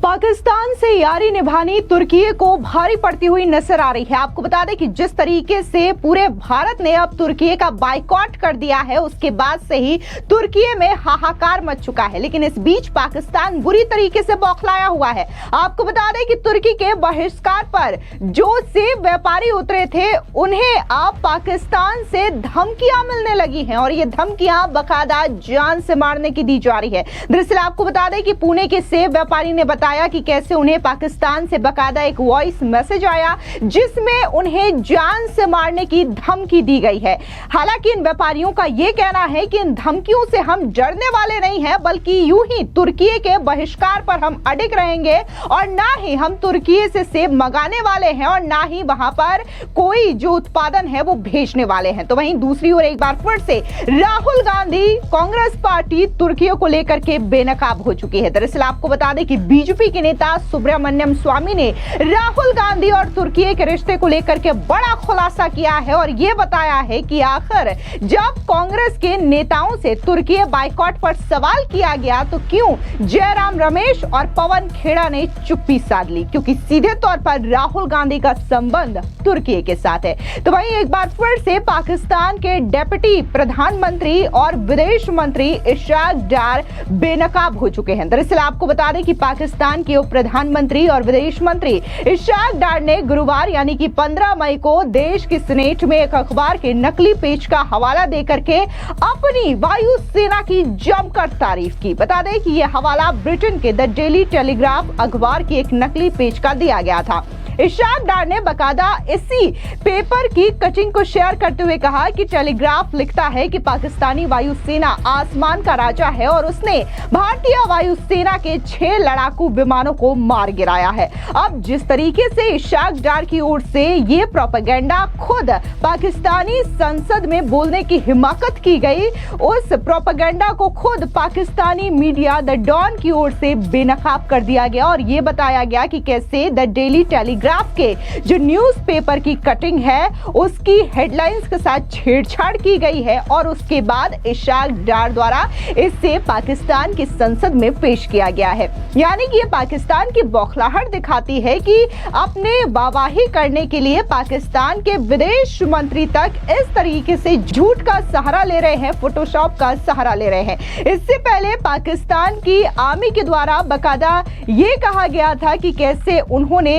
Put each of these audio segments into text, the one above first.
पाकिस्तान से यारी निभानी तुर्की को भारी पड़ती हुई नजर आ रही है। आपको बता दें कि जिस तरीके से पूरे भारत ने अब तुर्की का बायकॉट कर दिया है, उसके बाद से ही तुर्की में हाहाकार मच चुका है। लेकिन इस बीच पाकिस्तान बुरी तरीके से बौखलाया हुआ है। आपको बता दें कि तुर्की के बहिष्कार पर जो सेब व्यापारी उतरे थे, उन्हें अब पाकिस्तान से धमकियां मिलने लगी हैं और ये धमकियां बकायदा जान से मारने की दी जा रही है। दरअसल आपको बता दें कि पुणे के सेब व्यापारी ने बताया कि कैसे उन्हें पाकिस्तान से बकायदा एक वॉइस मैसेज आया जिसमें उन्हें जान से मारने की धमकी दी गई है। हालांकि इन व्यापारियों का यह कहना है कि इन धमकियों से हम डरने वाले नहीं हैं, बल्कि यूं ही तुर्की के बहिष्कार पर हम अडिग रहेंगे और ना ही हम तुर्की से सेब मंगाने वाले हैं और ना ही वहां पर कोई जो उत्पादन है वो भेजने वाले हैं। तो वहीं दूसरी ओर एक बार फिर से राहुल गांधी कांग्रेस पार्टी तुर्की को लेकर के बेनकाब हो चुकी है। दरअसल आपको बता दें कि बीजेपी के नेता सुब्रमण्यम स्वामी ने राहुल गांधी और तुर्की के रिश्ते को लेकर के बड़ा खुलासा किया है और यह बताया है कि आखिर जब कांग्रेस के नेताओं से तुर्की बायकॉट पर सवाल किया गया तो क्यों जयराम रमेश और पवन खेड़ा ने चुप्पी साध ली, क्योंकि सीधे तौर पर राहुल गांधी का संबंध तुर्की के साथ है। तो वहीं एक बार फिर से पाकिस्तान के डिप्टी प्रधानमंत्री और विदेश मंत्री इशाक डार बेनकाब हो चुके हैं। दरअसल आपको बता दें कि पाकिस्तान के उप प्रधानमंत्री और विदेश मंत्री इशाक डार ने गुरुवार यानी कि 15 मई को देश की सीनेट में एक अखबार के नकली पेज का हवाला देकर के अपनी वायु सेना की जमकर तारीफ की। बता दें कि यह हवाला ब्रिटेन के द डेली टेलीग्राफ अखबार की एक नकली पेज का दिया गया था। इशाक डार ने बकायदा इसी पेपर की कटिंग को शेयर करते हुए कहा कि टेलीग्राफ लिखता है कि पाकिस्तानी वायुसेना आसमान का राजा है और उसने भारतीय वायुसेना के 6 लड़ाकू विमानों को मार गिराया है। अब जिस तरीके से इशाक डार की ओर से ये प्रोपेगेंडा खुद पाकिस्तानी संसद में बोलने की हिमाकत की गई, उस प्रोपेगेंडा को खुद पाकिस्तानी मीडिया द डॉन की ओर से बेनकाब कर दिया गया और ये बताया गया कि कैसे द डेली टेलीग्राफ के जो न्यूज़पेपर की कटिंग है उसकी हेडलाइंस के साथ छेड़छाड़ की गई है और उसके बाद इशाक डार द्वारा इसे पाकिस्तान की संसद में पेश किया गया है। यानी कि ये पाकिस्तान की बौखलाहट दिखाती है कि अपने वाहवाही करने के लिए पाकिस्तान के विदेश मंत्री तक इस तरीके से झूठ का सहारा ले रहे हैं, फोटोशॉप का सहारा ले रहे हैं। इससे पहले पाकिस्तान की आर्मी के द्वारा बकायदा ये कहा गया था कि कैसे उन्होंने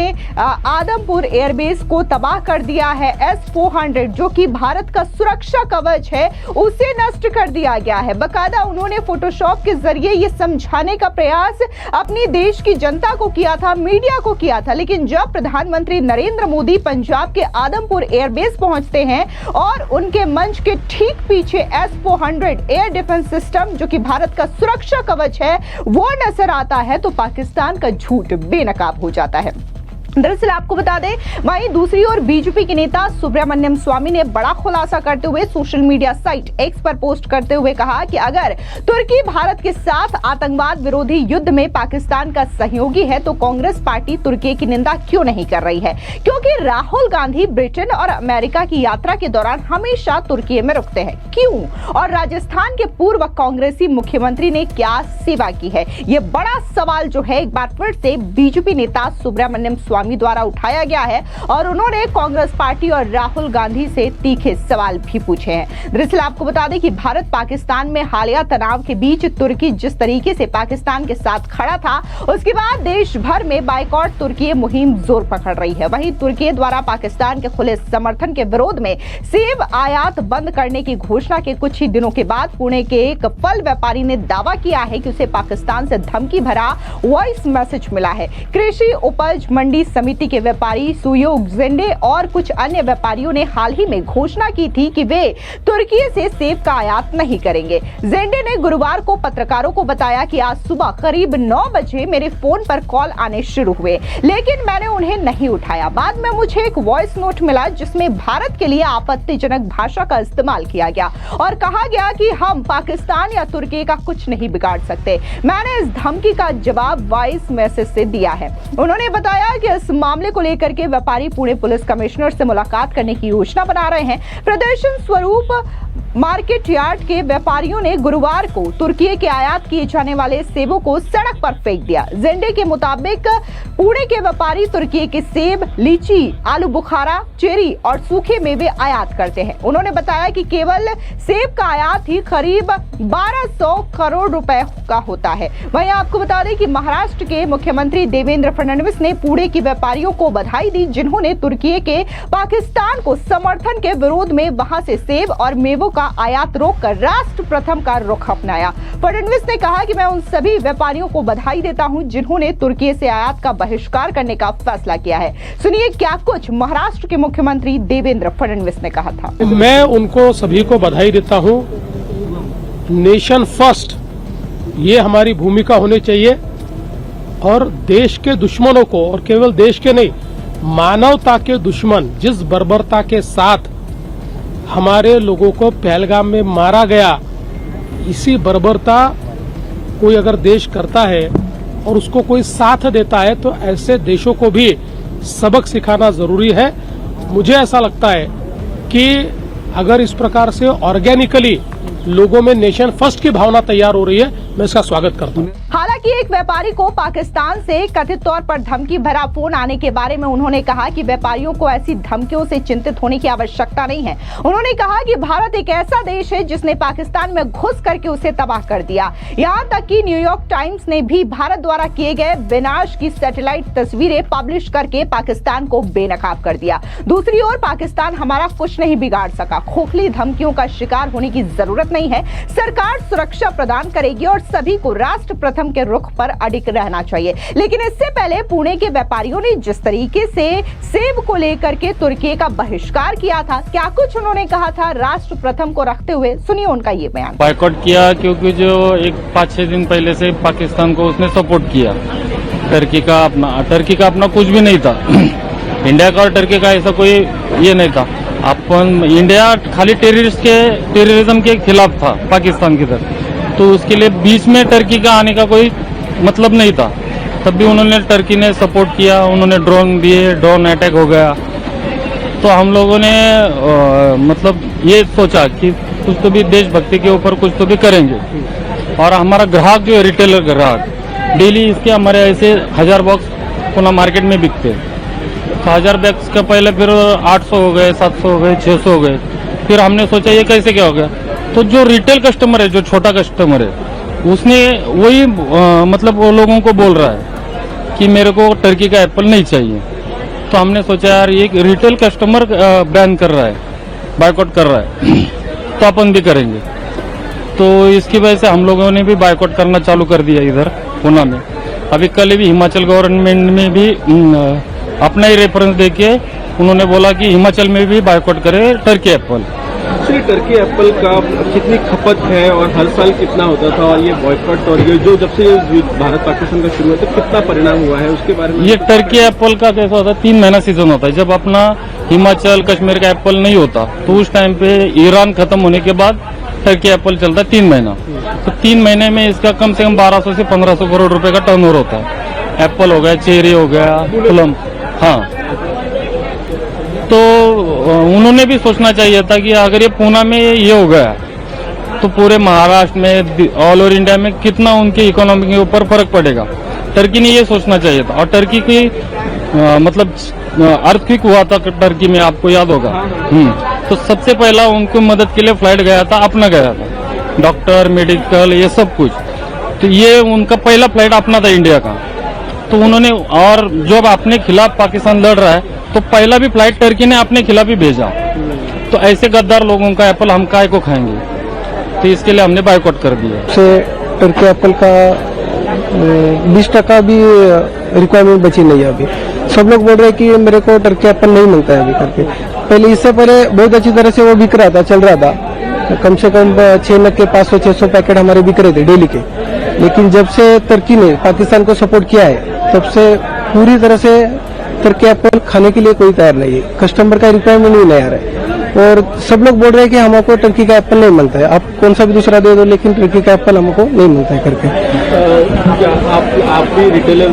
आदमपुर एयरबेस को तबाह कर दिया है। S-400 जो कि भारत का सुरक्षा कवच है उसे नष्ट कर दिया गया है। बकायदा उन्होंने फोटोशॉप के जरिए ये समझाने का प्रयास अपनी देश की जनता को किया था, मीडिया को किया था। लेकिन जब प्रधानमंत्री नरेंद्र मोदी पंजाब के आदमपुर एयरबेस पहुंचते हैं और उनके मंच के ठीक पीछे S-400 एयर डिफेंस सिस्टम जो कि भारत का सुरक्षा कवच है वो नजर आता है, तो पाकिस्तान का झूठ बेनकाब हो जाता है। दरअसल आपको बता दें वहीं दूसरी ओर बीजेपी के नेता सुब्रमण्यम स्वामी ने बड़ा खुलासा करते हुए सोशल मीडिया साइट एक्स पर पोस्ट करते हुए कहा कि अगर तुर्की भारत के साथ आतंकवाद विरोधी युद्ध में पाकिस्तान का सहयोगी है तो कांग्रेस पार्टी तुर्की की निंदा क्यों नहीं कर रही है, क्योंकि राहुल गांधी ब्रिटेन और अमेरिका की यात्रा के दौरान हमेशा तुर्की में रुकते हैं, क्यों? और राजस्थान के पूर्व कांग्रेसी मुख्यमंत्री ने क्या सेवा की है? ये बड़ा सवाल जो है एक बार फिर से बीजेपी नेता सुब्रमण्यम स्वामी द्वारा उठाया गया है और उन्होंने कांग्रेस पार्टी और राहुल गांधी से तीखे सवाल भी पूछे हैं। दरअसल आपको बता दें कि भारत पाकिस्तान में हालिया तनाव के बीच तुर्की जिस तरीके से पाकिस्तान के साथ खड़ा था, उसके बाद देश भर में बायकॉट तुर्की मुहिम जोर पकड़ रही है। वहीं तुर्की द्वारा पाकिस्तान के खुले समर्थन के विरोध में सेब आयात बंद करने की घोषणा के कुछ ही दिनों के बाद पुणे के एक फल व्यापारी ने दावा किया है कि उसे पाकिस्तान से धमकी भरा वॉइस मैसेज मिला है। कृषि उपज मंडी समिति के व्यापारी सुयोग जेंडे और कुछ अन्य व्यापारियों ने हाल ही में घोषणा की थी कि वे तुर्की से सेब का आयात नहीं करेंगे। जेंडे ने गुरुवार को पत्रकारों को बताया कि आज सुबह करीब 9 बजे मेरे फोन पर कॉल आने शुरू हुए, लेकिन मैंने उन्हें नहीं उठाया। बाद में मुझे एक वॉइस नोट मिला जिसमें भारत के लिए आपत्तिजनक भाषा का इस्तेमाल किया गया और कहा गया कि हम पाकिस्तान या तुर्की का कुछ नहीं बिगाड़ सकते। मैंने इस धमकी का जवाब वॉइस मैसेज से दिया है। उन्होंने बताया कि इस मामले को लेकर के व्यापारी पुणे पुलिस कमिश्नर से मुलाकात करने की योजना बना रहे हैं। प्रदर्शन स्वरूप मार्केट यार्ड के व्यापारियों ने गुरुवार को तुर्की के आयात किए जाने वाले सेबों को सड़क पर फेंक दिया। जेंडे के मुताबिक पुणे के व्यापारी तुर्की के सेब, लीची, आलू बुखारा, चेरी और सूखे मेवे आयात करते हैं। उन्होंने बताया कि केवल सेब का आयात ही करीब 1200 करोड़ रुपए का होता है। वहीं आपको बता दें कि महाराष्ट्र के मुख्यमंत्री देवेंद्र फडणवीस ने पुणे के व्यापारियों को बधाई दी, जिन्होंने तुर्की के पाकिस्तान को समर्थन के विरोध में वहां से सेब और मेवों का आयात रोककर राष्ट्र प्रथम का रुख अपनाया। फडणवीस ने कहा कि मैं उन सभी व्यापारियों को बधाई देता हूं जिन्होंने तुर्की से आयात का बहिष्कार करने का फैसला किया है। सुनिए क्या कुछ महाराष्ट्र के मुख्यमंत्री देवेंद्र फडणवीस ने कहा था। मैं उनको सभी को बधाई देता हूं। नेशन फर्स्ट ये हमारी भूमिका होनी चाहिए और देश के दुश्मनों को, और केवल देश के नहीं, मानवता के दुश्मन जिस बर्बरता के साथ हमारे लोगों को पहलगाम में मारा गया, इसी बर्बरता कोई अगर देश करता है और उसको कोई साथ देता है तो ऐसे देशों को भी सबक सिखाना जरूरी है। मुझे ऐसा लगता है कि अगर इस प्रकार से ऑर्गेनिकली लोगों में नेशन फर्स्ट की भावना तैयार हो रही है, मैं इसका स्वागत करता हूँ। हालांकि एक व्यापारी को पाकिस्तान से कथित तौर पर धमकी भरा फोन आने के बारे में उन्होंने कहा कि व्यापारियों को ऐसी धमकियों से चिंतित होने की आवश्यकता नहीं है। उन्होंने कहा कि भारत एक ऐसा देश है जिसने पाकिस्तान में घुस करके उसे तबाह कर दिया। यहां तक कि न्यूयॉर्क टाइम्स ने भी भारत द्वारा किए गए विनाश की सैटेलाइट तस्वीरें पब्लिश करके पाकिस्तान को बेनकाब कर दिया। दूसरी ओर पाकिस्तान हमारा कुछ नहीं बिगाड़ सका। खोखली धमकियों का शिकार होने की जरूरत नहीं है। सरकार सुरक्षा प्रदान करेगी और सभी को राष्ट्र प्रथम के रुख पर अडिग रहना चाहिए। लेकिन इससे पहले पुणे के व्यापारियों ने जिस तरीके से सेब को लेकर के तुर्की का बहिष्कार किया था, क्या कुछ उन्होंने कहा था राष्ट्र प्रथम को रखते हुए, सुनिए उनका ये बयान। बायकॉट किया क्योंकि जो एक 5-6 दिन पहले से पाकिस्तान को उसने सपोर्ट किया। टर्की का अपना कुछ भी नहीं था। इंडिया का और टर्की का ऐसा कोई ये नहीं था। अपन इंडिया खाली टेररिज्म के खिलाफ था पाकिस्तान की तरफ, तो उसके लिए बीच में टर्की का आने का कोई मतलब नहीं था। तब भी टर्की ने सपोर्ट किया, उन्होंने ड्रोन दिए, ड्रोन अटैक हो गया। तो हम लोगों ने मतलब ये सोचा कि कुछ तो भी देशभक्ति के ऊपर कुछ तो भी करेंगे। और हमारा ग्राहक जो है, रिटेलर ग्राहक, डेली इसके हमारे ऐसे 1000 बॉक्स पुणे मार्केट में बिकते हैं। तो 1000 बॉक्स का पहले फिर 800 हो गए, 700 हो गए, 600 हो गए। फिर हमने सोचा ये कैसे क्या हो गया। तो जो रिटेल कस्टमर है, जो छोटा कस्टमर है, उसने वही मतलब वो लोगों को बोल रहा है कि मेरे को टर्की का एप्पल नहीं चाहिए। तो हमने सोचा यार ये रिटेल कस्टमर बैन कर रहा है, बायकॉट कर रहा है, तो अपन भी करेंगे। तो इसकी वजह से हम लोगों ने भी बायकॉट करना चालू कर दिया इधर पुणे में। अभी कल भी हिमाचल गवर्नमेंट में भी अपना ही रेफरेंस देके उन्होंने बोला कि हिमाचल में भी बायकॉट करे Turkey Apple. Actually Turkey Apple का कितनी खपत है और हर साल कितना होता था, और ये बॉयकॉट और ये जो जब से भारत पाकिस्तान का शुरू हुआ तो कितना परिणाम हुआ है उसके बारे में? ये टर्की एप्पल का कैसा होता है, 3 महीना सीजन होता है। जब अपना हिमाचल कश्मीर का एप्पल नहीं होता तो उस टाइम पे ईरान खत्म होने के बाद टर्की एप्पल चलता है 3 महीना। तो 3 महीने में इसका कम से कम 1200 से 1500 करोड़ रुपए का टर्नओवर होता है। एप्पल हो गया, चेरी हो गया, प्लम। हाँ, तो उन्होंने भी सोचना चाहिए था कि अगर ये पुणे में ये हो गया तो पूरे महाराष्ट्र में, ऑल ओवर इंडिया में कितना उनकी इकोनॉमी के ऊपर फर्क पड़ेगा। टर्की ने ये सोचना चाहिए था। और टर्की की मतलब अर्थक्वेक हुआ था टर्की में, आपको याद होगा। तो सबसे पहला उनको मदद के लिए फ्लाइट गया था, अपना गया था, डॉक्टर, मेडिकल, ये सब कुछ। तो ये उनका पहला फ्लाइट अपना था इंडिया का। तो उन्होंने, और जब अपने खिलाफ पाकिस्तान लड़ रहा है तो पहला भी फ्लाइट टर्की ने अपने खिलाफ ही भेजा। तो ऐसे गद्दार लोगों का एप्पल हम काय को खाएंगे। तो इसके लिए हमने बायकॉट कर दिया। से टर्की एप्पल का 20% भी रिक्वायरमेंट बची नहीं है। अभी सब लोग बोल रहे हैं कि मेरे को टर्की एप्पल नहीं मिलता है अभी करके। पहले इससे पहले बहुत अच्छी तरह से वो बिक रहा था, चल रहा था। कम से कम 6 लाख के 500-600 पैकेट हमारे बिक रहे थे डेली के। लेकिन जब से टर्की ने पाकिस्तान को सपोर्ट किया है तब से पूरी तरह से टर्की एप्पल खाने के लिए कोई तैयार नहीं है। कस्टमर का रिक्वायरमेंट ही नहीं आ रहा है। और सब लोग बोल रहे हैं कि हमको टर्की का एप्पल नहीं मिलता है, आप कौन सा भी दूसरा दे दो लेकिन टर्की का एप्पल हमको नहीं मिलता है करके। क्या आप भी रिटेलर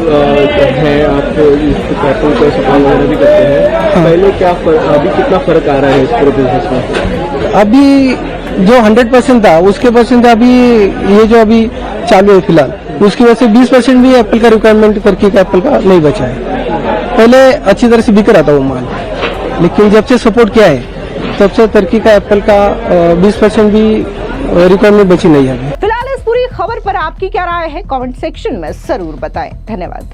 हैं, आप इस एप्पल को सप्लाई वगैरह भी करते हैं, पहले अभी कितना फर्क आ रहा है इस पूरे बिजनेस में? अभी जो 100% था उसके परसेंट अभी ये जो अभी चालू है फिलहाल, उसकी वजह से 20% भी एप्पल का रिक्वायरमेंट टर्की का एप्पल का नहीं बचा है। पहले अच्छी तरह से बिक रहा था वो माल, लेकिन जब से सपोर्ट किया है तब से टर्की का एप्पल का 20% भी रिक्वायरमेंट बची नहीं है। फिलहाल इस पूरी खबर पर आपकी क्या राय है, कमेंट सेक्शन में जरूर बताएं। धन्यवाद।